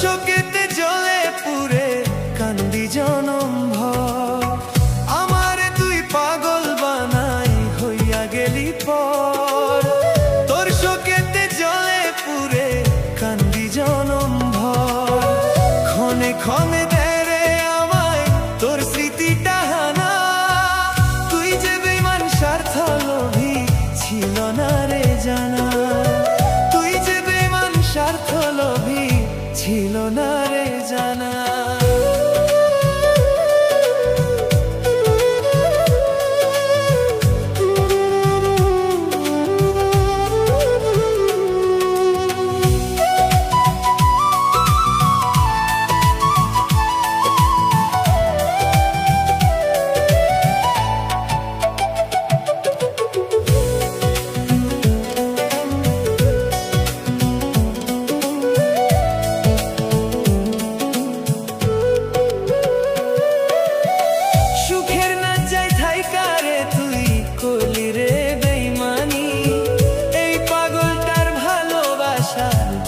শোকেতে জ্বলে পুড়ে কান্দি জনম ভর। আমারে তুই পাগল বানাই হইয়া গেলি পর। তোর শোকেতে জ্বলে পুড়ে কান্দি জনম ভর। ক্ষণে ক্ষণে দেয় রে আমায় তোর স্মৃতিটা হানা। তুই যে বেঈমান স্বার্থ লোভী ছিল না রে জানা। তুই যে বেঈমান স্বার্থ লোভী ছিল না রে জানা।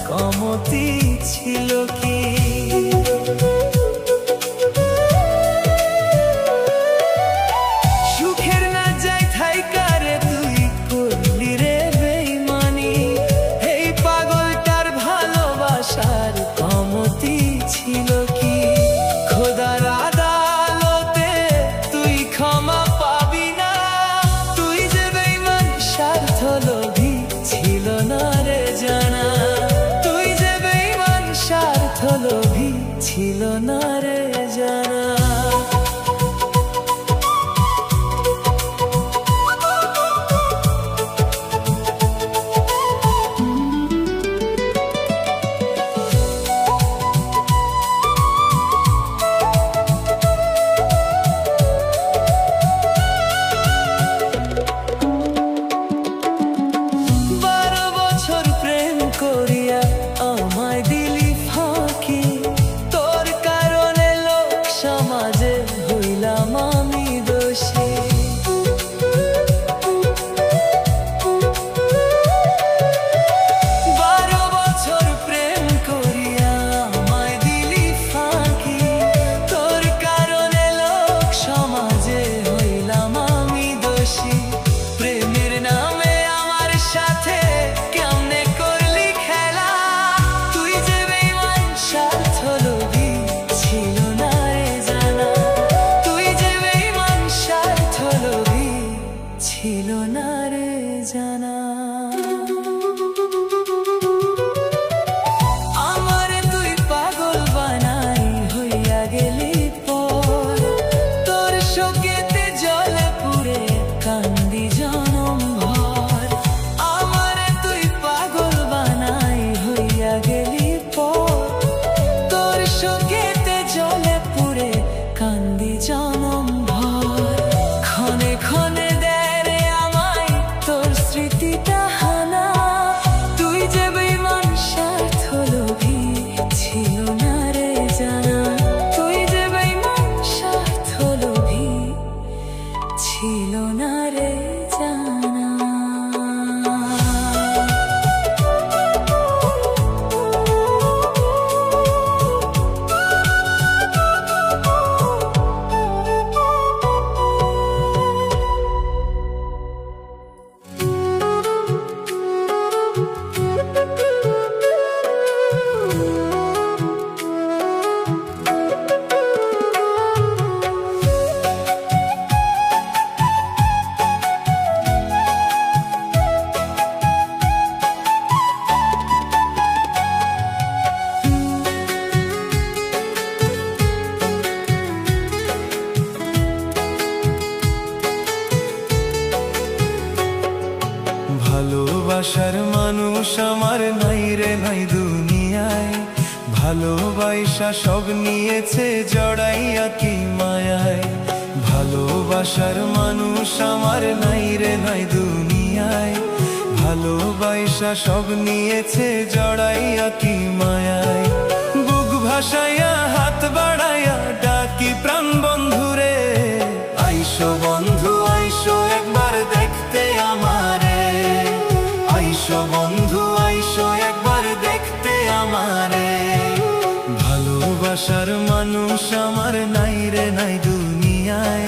কমতি ছিল কি সুখের না যাই থাইকা রে তুই করলি রে বেঈমানি। এই পাগলটার ভালোবাসার কমতি ছিল কি। খোদার আদালতে তুই ক্ষমা পাবি না। তুই যে বেঈমান স্বার্থ লোভী ছিল না রে জানা। লোভী ছিল না রে জানা। ছিল না রে জানা। আমারে তুই পাগল বানাই হইয়া গেলি পর। তোর শোকেতে জ্বলে পুড়ে কান্দি জনম ভর। আমারে তুই পাগল বানাই হইয়া গেলি পর। তোর শোকেতে জ্বলে পুড়ে কান্দি জনম ভর। ক্ষণে ক্ষণে স্মৃতিটা হানা। তুই যে বেঈমান স্বার্থ লোভী ছিল না রে জানা। তুই যে বেঈমান স্বার্থ লোভী ছিল না রে জানা। ভালোবাসার মানুষ আমার নাই রে নাই দুনিয়ায়। ভালোবাসা সব নিয়েছে জড়াইয়া কি মায়ায়। ভালোবাসার মানুষ আমার নাই রে নাই দুনিয়ায়। ভালোবাসা সব নিয়েছে জড়াইয়া কি মায়ায়। বুক ভাসাইয়া হাত বাড়াইয়া ডাকি প্রাণ বন্ধুরে। আইসো বন্ধু আইসো একবার দেখতে আমারে। আইসো বন্ধু আইসো একবার দেখতে আমারে। ভালোবাসার মানুষ আমার নাই রে নাই দুনিয়ায়,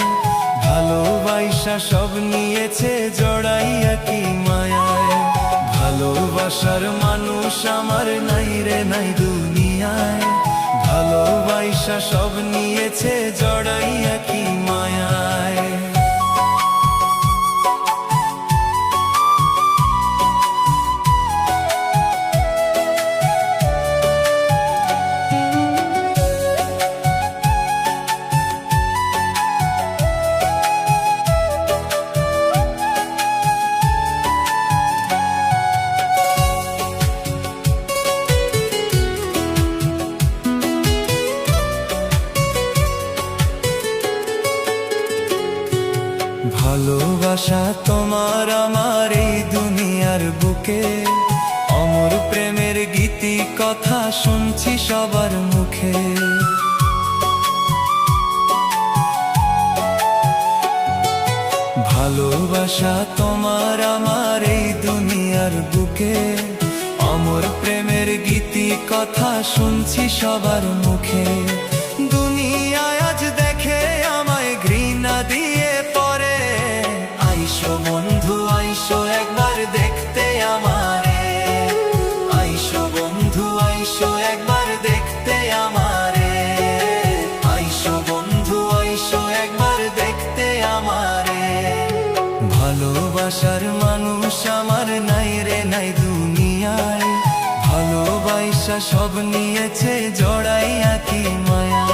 ভালোবাসা সব নিয়েছে জড়াইয়া কি মায়ায়। ভালোবাসার মানুষ আমার নাই রে নাই দুনিয়ায়, ভালোবাসা সব নিয়েছে জড়াইয়া কি মায়ায়। ভালোবাসা তোমার আমার এই দুনিয়ার বুকে, অমর প্রেমের গীতি কথা শুনছি সবার মুখে। ভালোবাসা তোমার আমার এই দুনিয়ার বুকে, অমর প্রেমের গীতি কথা শুনছি সবার মুখে। দুনিয়ায় আজ দেখে আমায় ঘৃণা দিয়ে পরে, আইসো বন্ধু আইসো একবার দেখতে আমারে, আইসো বন্ধু আইসো একবার দেখতে আমারে, আইসো বন্ধু আইসো একবার দেখতে আমারে। ভালোবাসার মানুষ আমার নাই রে নাই দুনিয়ায়, ভালোবাসা সব নিয়েছে জড়াইয়া কি মায়া।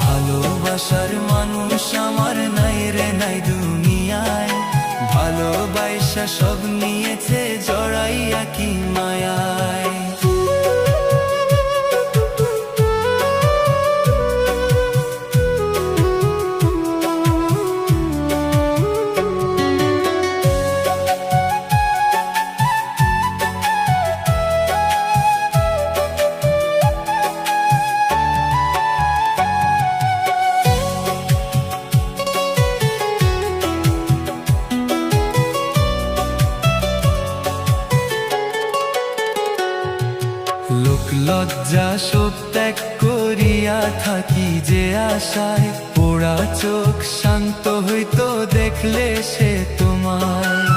ভালোবাসার মানুষ আমার নাই রে নাই দুনিয়ায়, ভালোবাসা সব নিয়েছে জড়াইয়া কি মায়ায়। লোক লজ্জা সব ত্যাগ করিয়া থাকি যে আশায়, পোড়া চোখ শান্ত হইতো দেখলে সে তোমায়।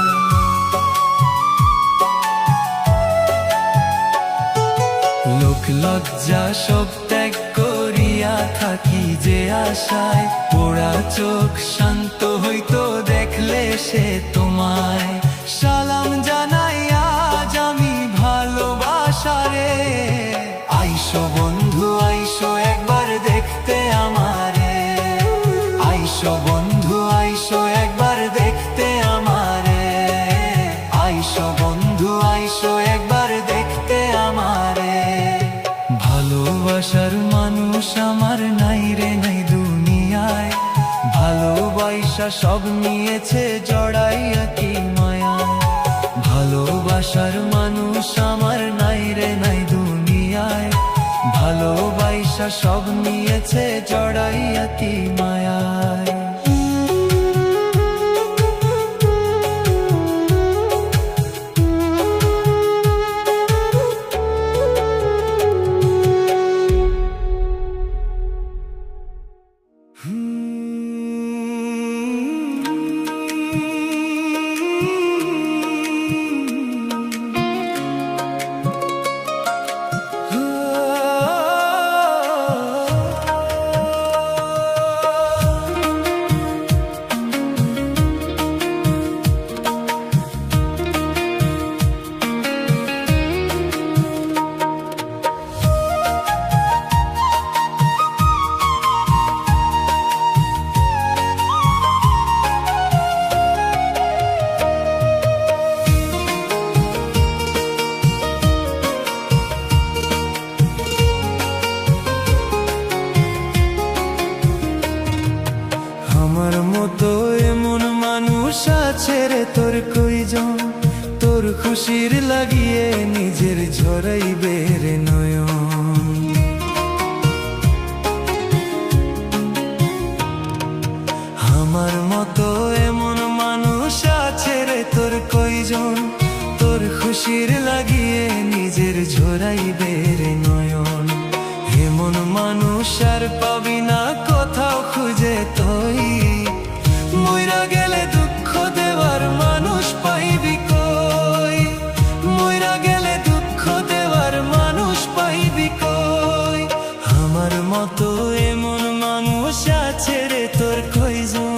লোক লজ্জা সব ত্যাগ করিয়া থাকি যে আশায়, পোড়া চোখ শান্ত হইতো দেখলে সে তোমায়। সালাম জানাই আজ আমি ভালোবাসারে, আইসো বন্ধু আইসো একবার দেখতে আমারে, আইসো বন্ধু আইসো একবার দেখতে আমারে, আইসো বন্ধু আইসো একবার দেখতে আমারে। ভালোবাসার মানুষ আমার নাই রে নাই দুনিয়ায়, ভালোবাসা সব নিয়েছে জড়াইয়া কি মায়া। ভালোবাসার মানুষ আমার নাই রে নাই দুনিয়ায়, ভালোবাসা সব নিয়েছে জড়াইয়া কি মায়ায়। আমার মতো এমন মানুষ আছে রে তোর কয়জন, তোর খুশির লাগিয়ে নিজের ঝরাইবে রে নয়ন। আমার মতো এমন মানুষ আছে রে তোর কয়জন, তোর খুশির লাগিয়ে নিজের ঝরাইবে রে নয়ন। হেম এমন মানুষ আর পাবি না কোথাও খুঁজে তুই। মইরা গেলে দুঃখ দেওয়ার মানুষ পাইবি কই, মইরা গেলে দুঃখ দেওয়ার মানুষ পাইবি কই। আমার মতো এমন মানুষ আছে রে তোর কয়জন।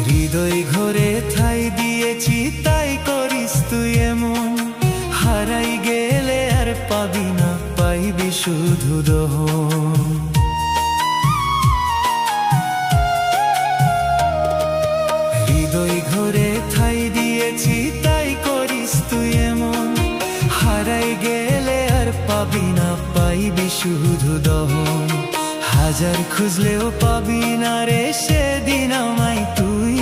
হৃদয় ঘরে ঠাই দিয়েছি তাই করিস তুই এমন। হারাই গেলে আর পাবি না, পাইবি শুধু দহন। হৃদয় ঘরে ঠাই দিয়েছি তাই করিস তুই এমন। হারাই গেলে আর পাবি না, পাইবি শুধু দহন। হাজার খুঁজলেও পাবি না রে সেদিন আমায় তুই।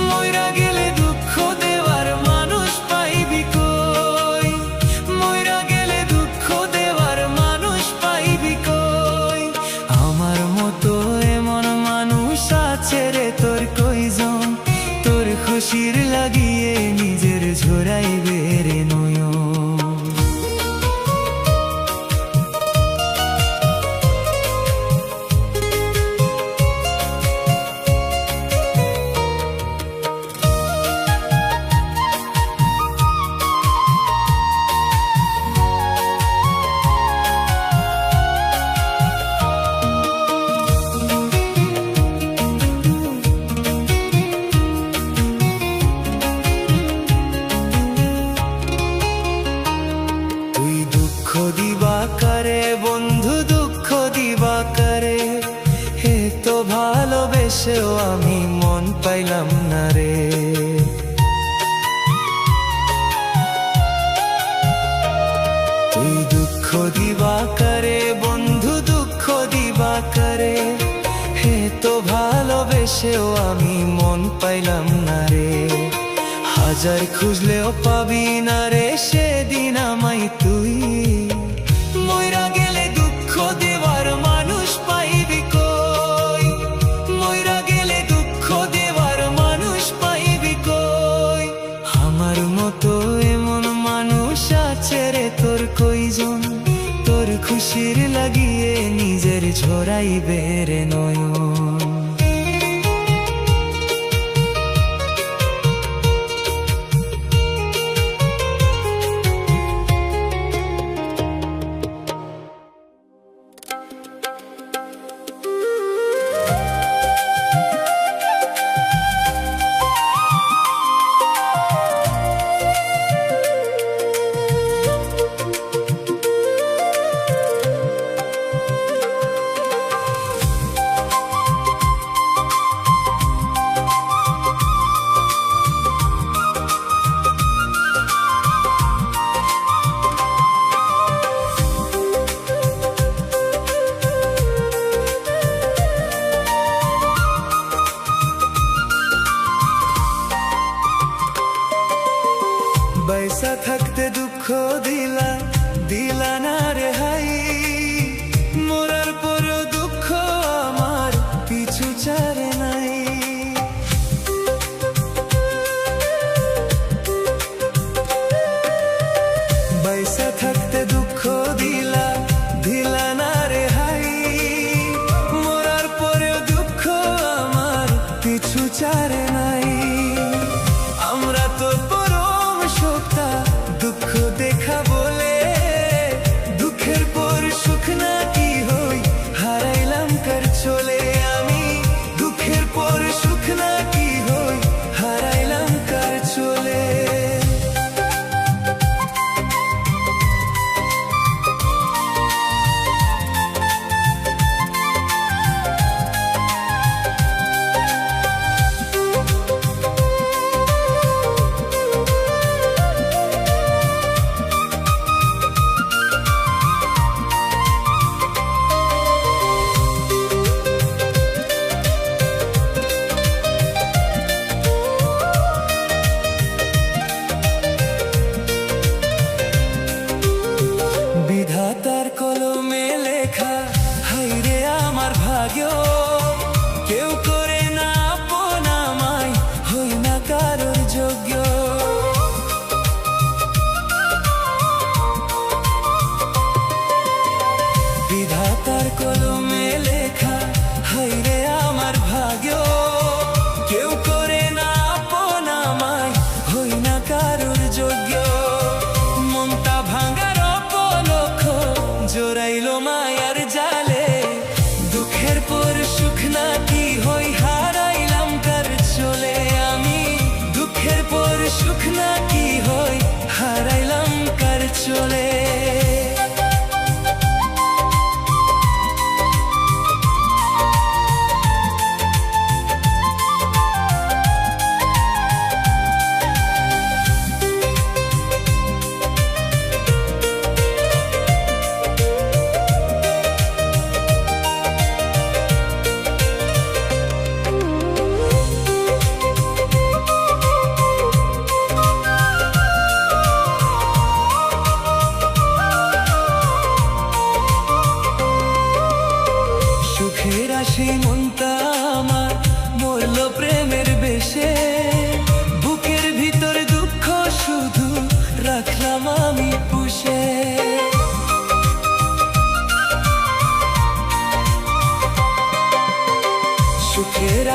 মইরা গেলে দুঃখ দেওয়ার মানুষ পাইবি কই, মইরা গেলে দুঃখ দেওয়ার মানুষ পাইবি কই। আমার মতো এমন মানুষ আছে রে তোর কয়জন। তোর খুশির লাগিয়ে নিজের ঝরাইবে রে নয়ন। দুঃখ দিবা কারে বন্ধু, দুঃখ দিবা কারে। হে তো ভালোবেসেও আমি মন পাইলাম না রে। তুই দুঃখ দিবা কারে বন্ধু, দুঃখ দিবা কারে। হে তো ভালোবেসেও আমি মন পাইলাম না রে। হাজার খুঁজলেও পাবি না রে সেদিন আমায় তুই। মইরা গেলে দুঃখ দেওয়ার মানুষ পাইবি কই, মইরা গেলে দুঃখ দেওয়ার মানুষ পাইবি কই। আমার মতো এমন মানুষ আছে রে তোর কয়জন। তোর খুশির লাগিয়ে নিজের ঝরাইবে রে নয়ন। বাইসা থাকতে দুঃখ দিলা, দিলা না রে হাই। মরার পরও দুঃখ আমার পিছু ছাড়ে নাই। বাইসা থাকতে দুঃখ দিলা, দিলা না রে হাই। মরার পরেও দুঃখ আমার পিছু ছাড়ে নাই। আমরা তো দুঃখ দেখা বলে, দুঃখের পর সুখ না কি হই হারাইলাম কার চলে। আমি দুঃখের পর সুখ না কি হই হারাইলাম কার চলে।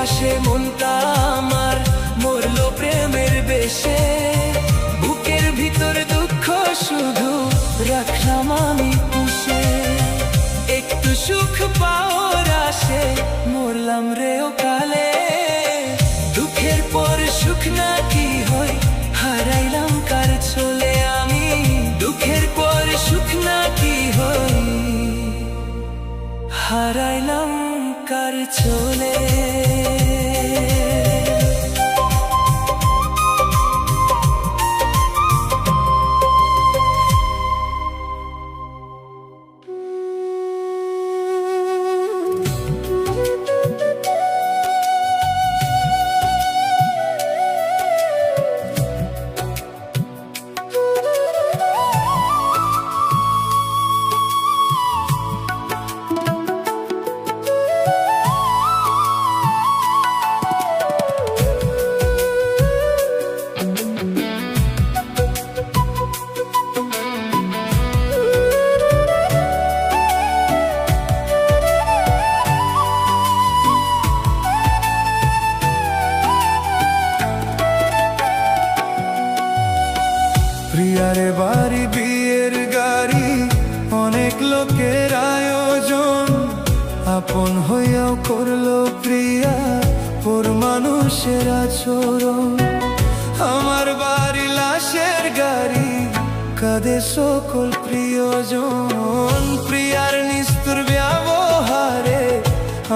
পাশে মনটা আমার মরলো প্রেমের বেশে। বুকের ভিতর দুঃখ শুধু রাখলাম আমি পুষে। একটু সুখ পাওয়ার আসে মরলাম রে ও কালে। দুঃখের পর সুখ না কি হয় হারাইলাম কার চলে আমি। দুঃখের পর সুখ না কি হয় হারাইলাম কার চলে। প্রিয়ারে বাড়ি বিয়ের গাড়ি অনেক লোকের আয়োজন। আপন হইয়াও করলো প্রিয়া ওর মানুষের আচরণ। আমার বাড়ি লাশের গাড়ি কাঁদে সকল প্রিয়জন। প্রিয়ার নিষ্ঠুর ব্যবহারে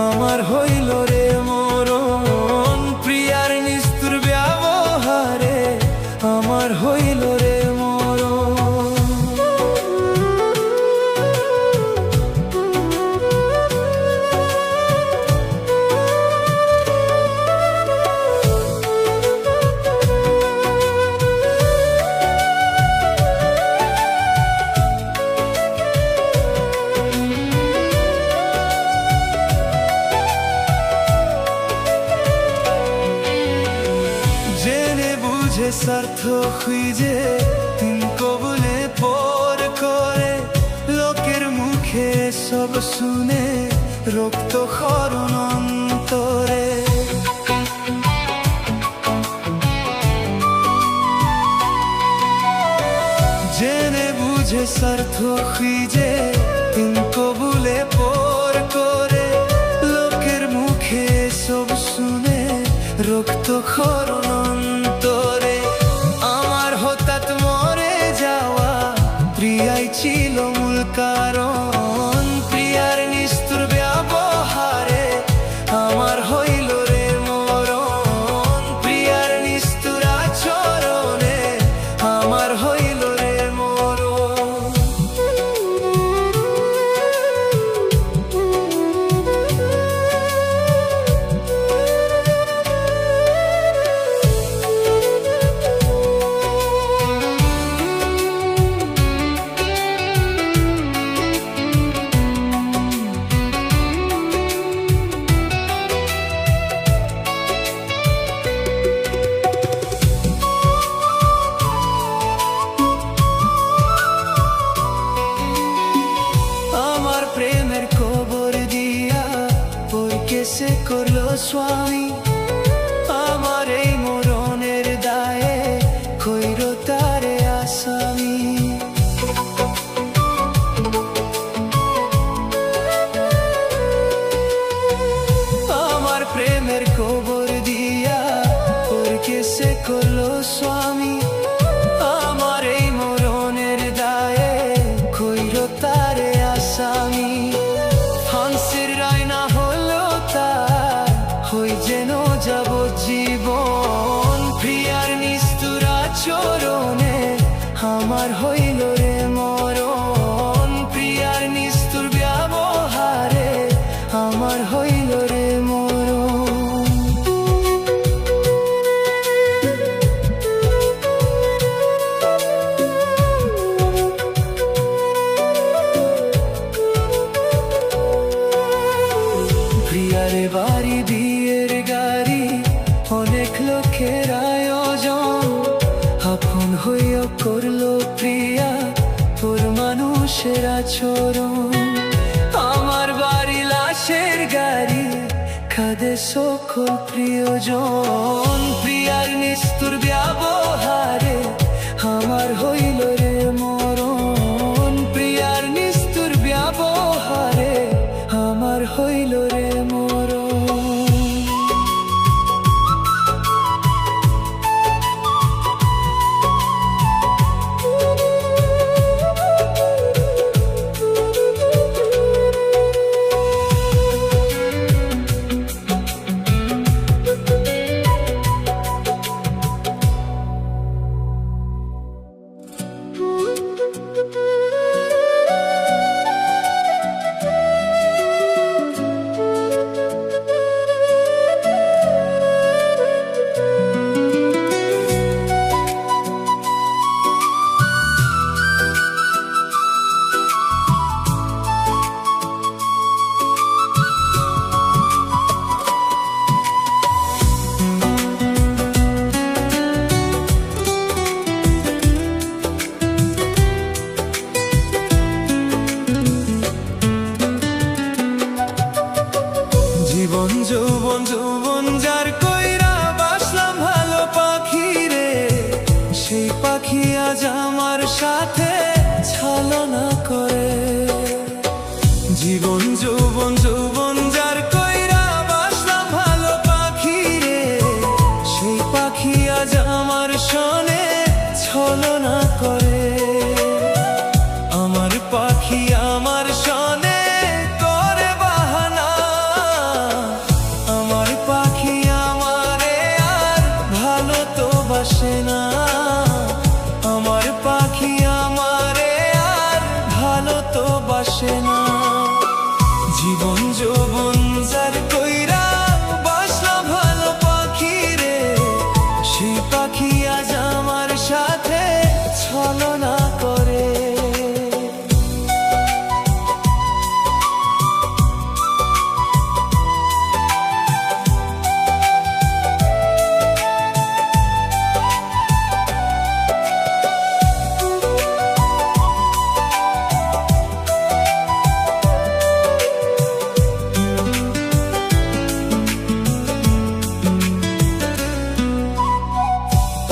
আমার হইল রে মরণ। প্রিয়ার নিষ্ঠুর ব্যবহারে আমার হইল রে মরণ। জেনে বুঝে স্বার্থ খুঁজে তিন কবুলে পর করে। লোকের মুখে সব শুনে রক্ত ক্ষরণ অন্তরে। জেনে বুঝে স্বার্থ খুঁজে তিন কবুলে পর করে। লোকের মুখে সব শুনে রক্ত ক্ষরণ অন্তরে। আমার হঠাৎ মরে যাওয়া প্রিয়াই ছিল মূল কারণ। প্রিয়ার নিষ্ঠুর ব্যবহারে আমার হইল রে মরণ। প্রিয়ার নিষ্ঠুর আচরণে আমার হইল রে মরণ। প্রেমের খবর দিয়া ওর কেসে করলো স্বামী। আমার এই মরণের দায়ে কইরো তারে আসামি। আমার প্রেমের খবর দিয়া ওর কেসে করলো স্বামী। আমার এই মরণের দায়ে কইরো তারে আসামি। ফাঁসির রায় না হলো তার হই যেন যাবজ্জীবন। প্রিয়ার নিষ্ঠুর আচরণে আমার হইল রে মরণ। প্রিয়ার নিষ্ঠুর ব্যবহারে আমার হইল রে মরণ। প্রিয়ারে বাড়ি বিয়ের গাড়ি অনেক লোকের আয়োজন। আপন হইয়া করলো প্রিয়া ওর মানুষের আচরণ। আমার বাড়ি লাশের গাড়ি কাঁদে শোক সকল প্রিয়জন, প্রিয়ার নিষ্ঠুর ব্যবহারে আমার হইল রে মরণ। প্রিয়ার নিষ্ঠুর ব্যবহারে আমার হইল রে মরণ। জীবন যৌবন যৌবন যার কইরা বাসলাম ভালো পাখি রে, সেই পাখি আজ আমার সাথে ছলনা করে। জীবন যৌবন যৌবন যার কইরা বাসলাম ভালো পাখি রে, সেই পাখি আজ আমার সনে ছলনা করে। আমার পাখি আমার সনে বাসে না, আমার পাখি আমারে আর ভালো তো বাসে না। জীবন যৌবন যার কইরা বাসলাম ভালো পাখি রে, সেই পাখি আজ আমার সাথে ছলনা করে।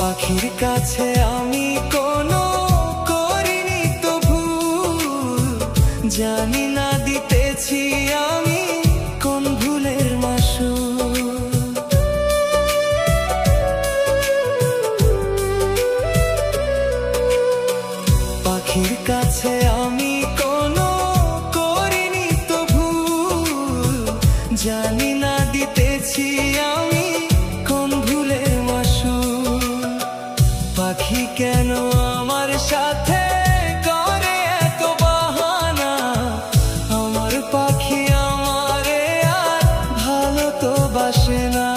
পাখির কাছে আমি কোনো করিনি তো ভুল, জানি না দিতেছি আমি কোন ভুলের মাসুল। পাখির কাছে আমি কোনো করিনি তো ভুল, জানি না দিতেছি আমি কোন ভুলের মাসুল। পাখি কেন আমার সাথে করে এত বাহানা, আমার পাখি আমারে আর ভালো তো বাসে না।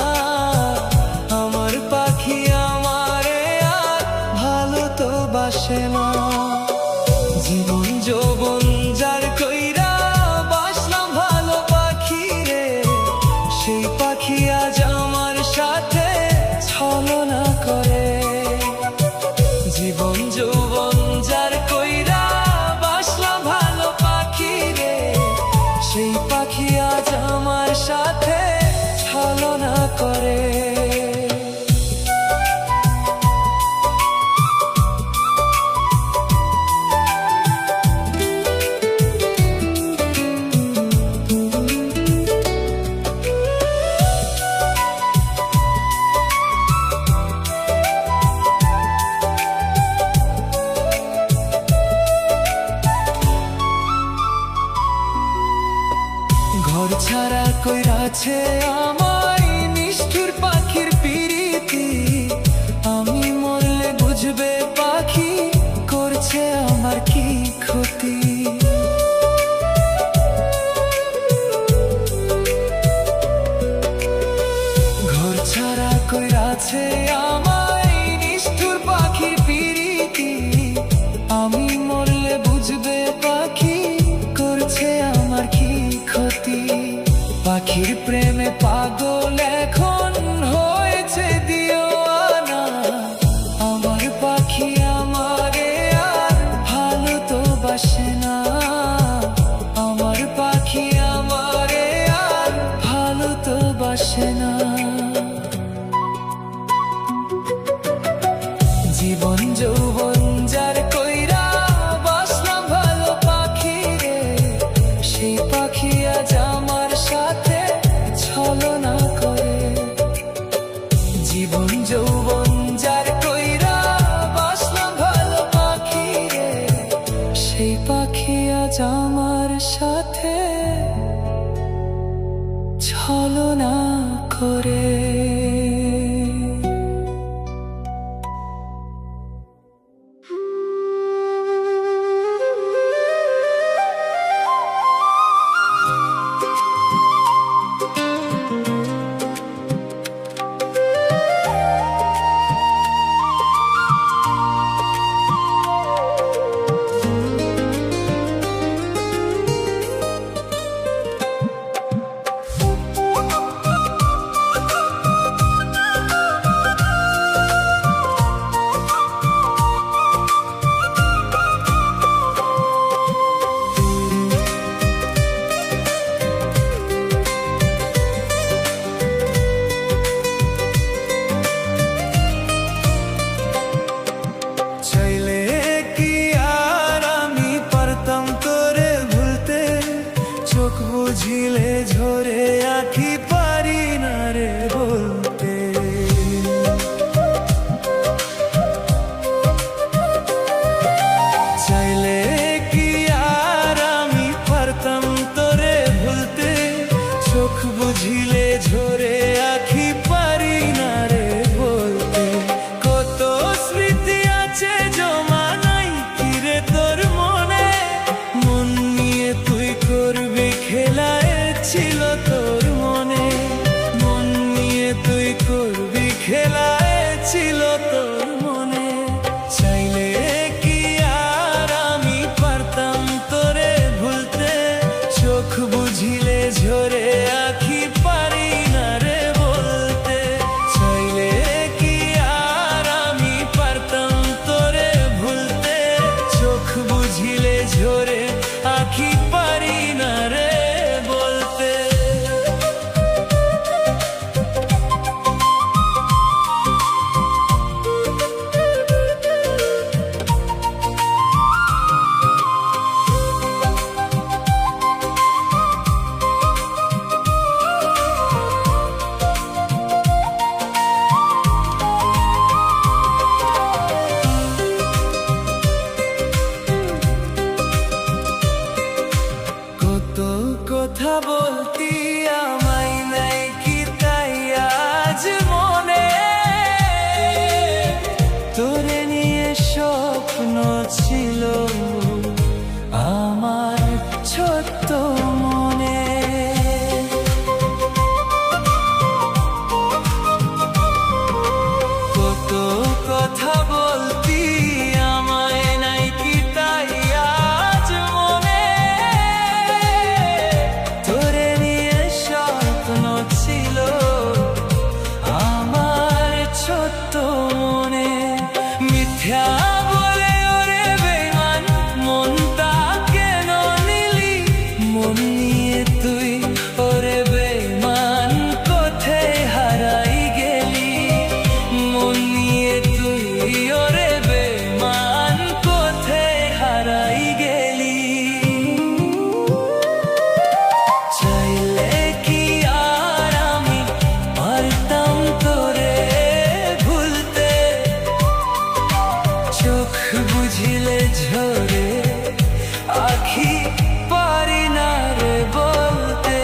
আমার পাখি আমারে আর ভালো তো বাসে না। জীবন যৌবন যার কইরা বাসলাম ভালো পাখি রে, সেই পাখি আজ আমার সাথে ছলনা করে। জীবন যৌবন যার কইরা বাসলাম ভালো পাখি রে, সেই পাখি আজ আমার সাথে ছলনা করে। ঘর ছাড়া কইরাছে আমায় নিষ্ঠুর পাখির পিরিতি, আমি মরলে বুঝবে পাখি করছে আমার কি ক্ষতি। ঘর ছাড়া কইরাছে আমায় নিষ্ঠুর পাখির পিরিতি, আমি মরলে বুঝবে পাখি করছে আমার কি ক্ষতি। পাখির প্রেমে পাগল এখন হয়েছে দিওয়ানা, আমার পাখি আমারে আর ভালো তো বাসে না। আমার পাখি আমারে আর ভালো তো বাসে না। আমার সাথে ছলনা করে। বুঝিলে ঝরে আখি পারি না রে বলতে, চাইলে কি আর আমি পারতাম তোরে ভুলতে, চোখ বুঝিলে ঝরে আখি পারি না রে বলতে। কত স্মৃতি আছে জমা নাই কি রে তোর মনে, মন নিয়ে তুই করবি খেলা ছিল তোর মনে, মন নিয়ে তুই করবি খেলা ছিল তোর মনে। চাইলে কি আর আমি পারতাম তোরে ভুলতে, চোখ বুঝিলে ঝরে আখি পারি না রে বলতে, চাইলে কি আর আমি পারতাম তোরে ভুলতে, চোখ বুঝিলে ঝরে আখি পারি না রে বলতে। কথা বলতি আমায় নাই কি তাই আজ মনে, তোরে নিয়ে স্বপ্ন ছিল আমার ছোট্ট মনে। কত কথা বলতি আমায় নাই কি তাই আজ মনে, তোরে নিয়ে স্বপ্ন ছিল আমার ছোট্ট মনে। মিথ্যা বলে ওরে বেঈমান মনটা কেন নিলি, মন নিয়ে তুই ওরে বেঈমান কোথায় হারাই গেলি, মন নিয়ে তুই ওরে বেঈমান কোথায় হারাই গেলি। চাইলে কি আর আমি পারতাম তোরে ভুলতে, চোখ বুঝিলে ঝরে আখি পারি না রে বলতে,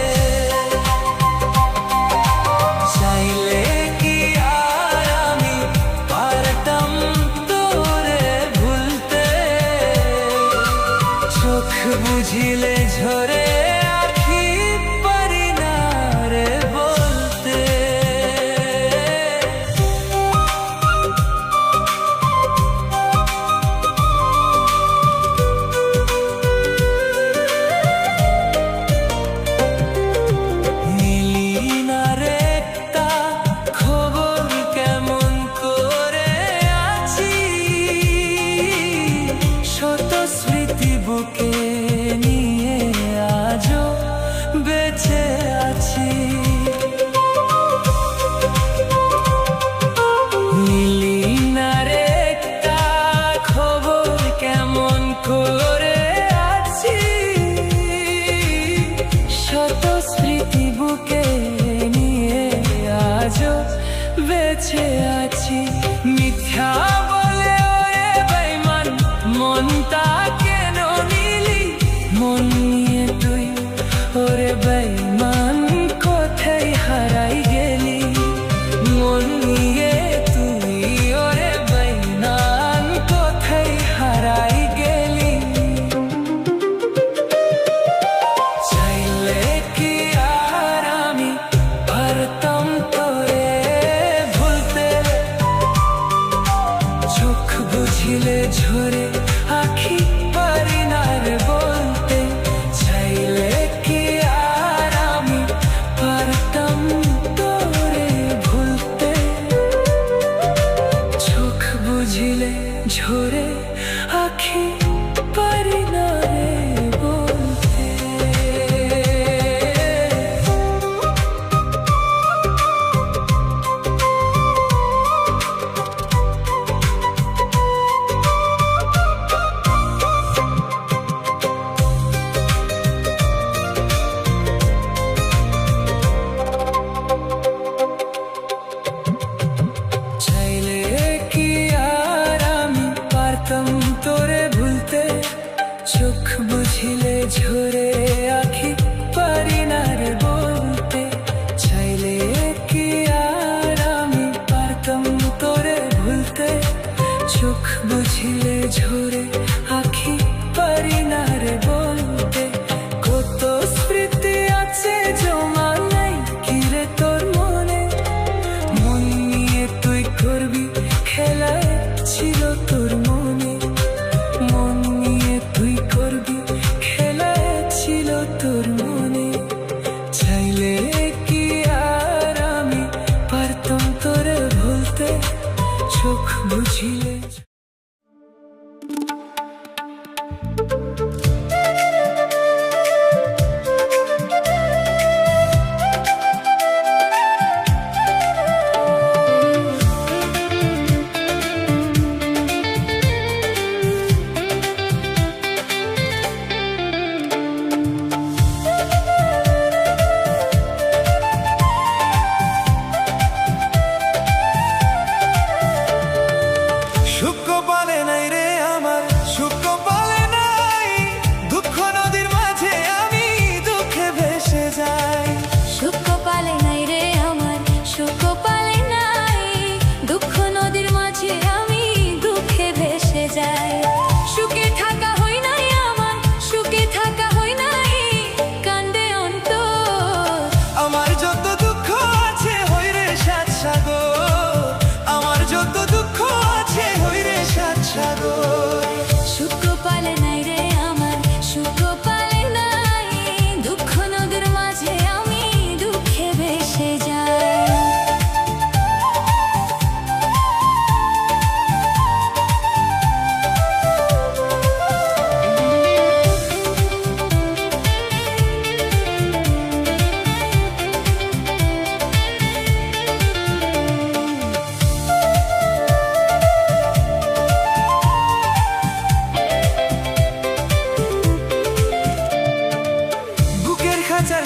চাইলে কি আর আমি পারতাম তোরে ভুলতে, চোখ বুঝিলে ঝরে আখি পারি না রে বলতে। নিলি না রে একটা খবর কেমন করে আছি, শত স্মৃতি বুকে নিয়ে আজও বেঁচে আছি। নিলি না রে একটা খবর কেমন করে আছি, শত স্মৃতি বুকে নিয়ে আজও বেঁচে আছি। মিথ্যা বলে ওরে বেঈমান মনটা কেন নিলি, চোখ বুঝিলে ঝরে আখি পারি না রে বলতে, চাইলে কি আর আমি পারতাম তোরে ভুলতে। চোখ বুঝিলে ঝরে আখি পারি না রে বলতে, কত স্মৃতি আছে জমা নাই কি রে তোর মনে। মন নিয়ে তুই করবি খেলা ছিল তোর মনে, মন নিয়ে তুই করবি খেলা ছিল তোর মনে। চাইলে কি আর আমি পারতাম তোরে ভুলতে, চোখ বুঝিলে।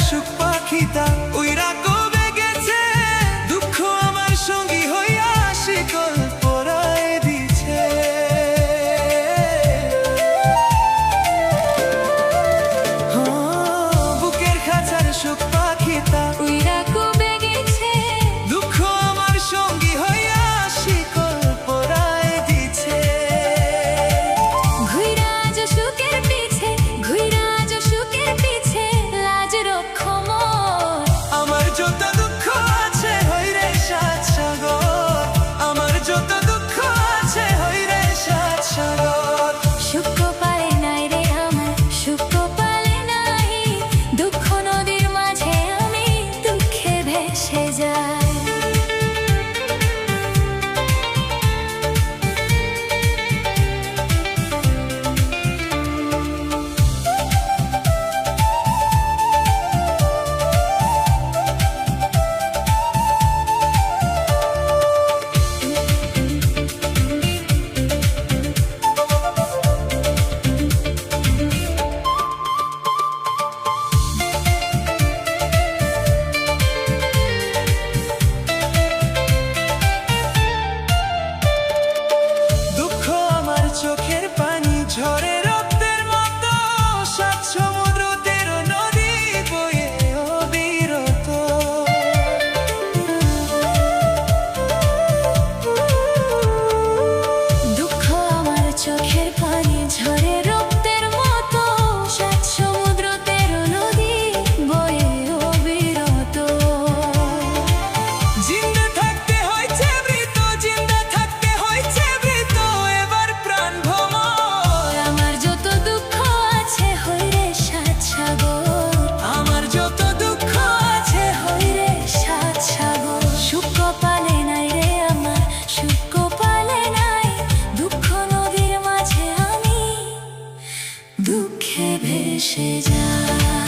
সুখ পাখিটা উইরা কবে গেছে, দুঃখ আমার সঙ্গী হইয়া শিকল পরায় দিছে। বুকের খাঁচার সুখ পাখিটা উইরা কবে গেছে, দুঃখ আমার সঙ্গী হইয়া শিকল পরায় দিছে। ঘুইরা আজ সুখের পিছে, ঘুইরা আজ সুখের পিছে, লাজ রক্ষ মোর। আমার যত দুঃখ আছে হইরে সাত সাগর, আমার যত দুঃখ আছে হইরে সাত সাগর। সুখ পালে নাই রে আমার, সুখ পালে নাই, দুঃখ নদীর মাঝে আমি দুঃখে ভেসে যাই। দুঃখ আমার চোখের পানি ঝরে রক্তের মতো, সাত সমুদ্র তেরো নদী বয়ে অবিরত। দুঃখ আমার চোখের পানি ঝরে রক্তের মতো, সাত সমুদ্র তেরো নদী বয়ে অবিরত। জিন্দা থাকতে হয়েছে মৃত, জিন্দা থাকতে হয়েছে মৃত, এবার প্রাণ ভ্রমর। আমার যত দুঃখ আছে হইরে সাত সাগর, আমার যত দুঃখ আছে হইরে সাত সাগর। সুখ পালে নাই রে আমার, সুখ পালে নাই, দুঃখ নদীর মাঝে আমি দুঃখে ভেসে যাই।